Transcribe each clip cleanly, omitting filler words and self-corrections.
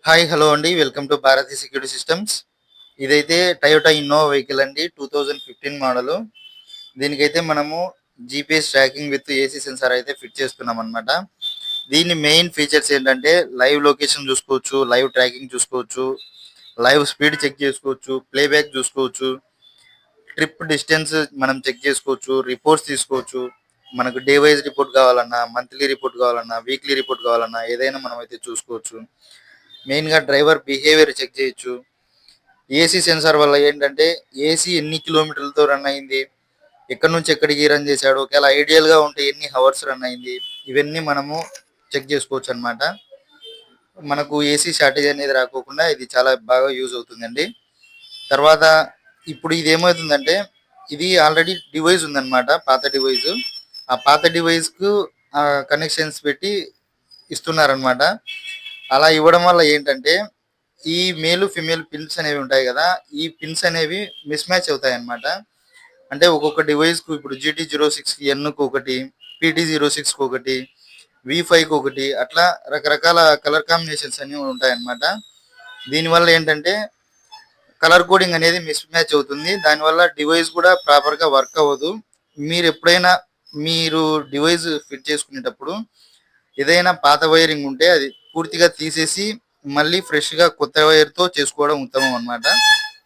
Hi hello అండి. Welcome to Bharati security systems. ఇదైతే Toyota Innova vehicle అండి. 2015 మోడలు. దీనికైతే మనము GPS tracking with AC sensor అయితే ఫిట్ చేస్తున్నాం అనమాట. దీని మెయిన్ ఫీచర్స్ ఏంటంటే లైవ్ లొకేషన్ చూసుకోవచ్చు, లైవ్ ట్రాకింగ్ చూసుకోవచ్చు, లైవ్ స్పీడ్ చెక్ చేసుకోవచ్చు, ప్లేబ్యాక్ చూసుకోవచ్చు, ట్రిప్ డిస్టెన్స్ మనం చెక్ చేసుకోవచ్చు, రిపోర్ట్స్ తీసుకోవచ్చు. మనకు డే వైజ్ రిపోర్ట్ కావాలన్నా, మంత్లీ రిపోర్ట్ కావాలన్నా, వీక్లీ రిపోర్ట్ కావాలన్నా ఏదైనా మనం అయితే చూసుకోవచ్చు. మెయిన్‌గా డ్రైవర్ బిహేవియర్ చెక్ చేయొచ్చు. ఏసీ సెన్సార్ వల్ల ఏంటంటే ఏసీ ఎన్ని కిలోమీటర్లతో రన్ అయింది, ఎక్కడి నుంచి ఎక్కడికి రన్ చేశాడు, ఒకవేళ ఐడియల్‌గా ఉంటే ఎన్ని హవర్స్ రన్ అయింది, ఇవన్నీ మనము చెక్ చేసుకోవచ్చు అన్నమాట. మనకు ఏసీ షార్టేజ్ అనేది రాకోకుండా ఇది చాలా బాగా యూజ్ అవుతుందండి. తర్వాత ఇప్పుడు ఇది ఏమవుతుందంటే ఇది ఆల్రెడీ డివైస్ ఉందన్నమాట, పాత డివైస్. ఆ పాత డివైస్‌కు కనెక్షన్స్ పెట్టి ఇస్తున్నారన్నమాట. అలా ఇవ్వడం వల్ల ఏంటంటే ఈ మేల్, ఫీమేల్ పిన్స్ అనేవి ఉంటాయి గదా! ఈ పిన్స్ అనేవి మిస్ మ్యాచ్ అవుతాయన్నమాట. అంటే ఒక్కొక్క డివైస్‌కు ఇప్పుడు GT06కి ఎన్‌కి ఒకటి, PT06కి ఒకటి, V5కి ఒకటి అట్లా రకరకాల కలర్ కాంబినేషన్స్ అనేవి ఉంటాయన్నమాట. దీనివల్ల ఏంటంటే కలర్ కోడింగ్ అనేది మిస్ మ్యాచ్ అవుతుంది. దానివల్ల డివైస్ కూడా ప్రాపర్‌గా వర్క్ అవ్వదు. మీరెప్పుడైనా మీరు డివైస్ ఫిట్ చేసుకునేటప్పుడు ఏదైనా పాత వైరింగ్ ఉంటే అది పూర్తిగా తీసేసి మళ్ళీ ఫ్రెష్‌గా కొత్త వైర్‌తో చేసుకోవడం ఉత్తమం అన్నమాట.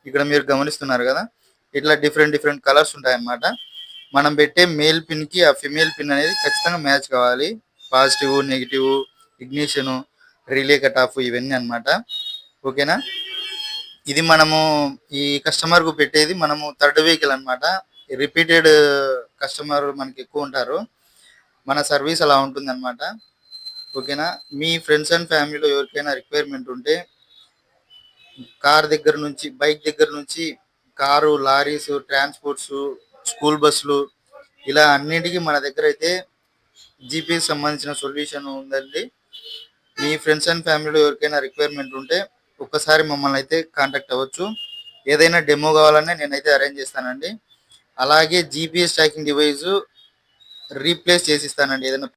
ఇక్కడ మీరు గమనిస్తున్నారు గదా! ఇట్లా డిఫరెంట్ డిఫరెంట్ కలర్స్ ఉంటాయన్నమాట. మనం పెట్టే మేల్ పిన్‌కి ఆ ఫీమేల్ పిన్ అనేది ఖచ్చితంగా మ్యాచ్ కావాలి. Positive, negative, ignition, relay cut off ఇవన్నీ అన్నమాట. ఓకేనా? ఇది మనము ఈ కస్టమర్‌కు పెట్టేది మనము థర్డ్ వెహికల్ అన్నమాట. రిపీటెడ్ కస్టమర్ మనకి ఎక్కువ ఉంటారు. మన సర్వీస్ అలా ఉంటుందన్నమాట. ఓకేనా? మీ ఫ్రెండ్స్ అండ్ ఫ్యామిలీలో ఎవరికైనా రిక్వైర్మెంట్ ఉంటే కార్ దగ్గర నుంచి, బైక్ దగ్గర నుంచి కారు, లారీస్, ట్రాన్స్‌పోర్ట్సు, స్కూల్ బస్సులు ఇలా అన్నిటికి మన దగ్గరైతే జీపీఎస్ సంబంధించిన సొల్యూషన్ ఉందండి. మీ ఫ్రెండ్స్ అండ్ ఫ్యామిలీలో ఎవరికైనా రిక్వైర్మెంట్ ఉంటే ఒక్కసారి మమ్మల్ని అయితే కాంటాక్ట్ అవ్వచ్చు. ఏదైనా డెమో కావాలన్నా నేనైతే అరేంజ్ చేస్తానండి. అలాగే జీపీఎస్ ట్రాకింగ్ డివైస్ రీప్లేస్ చేసిస్తానండి. ఏదైనా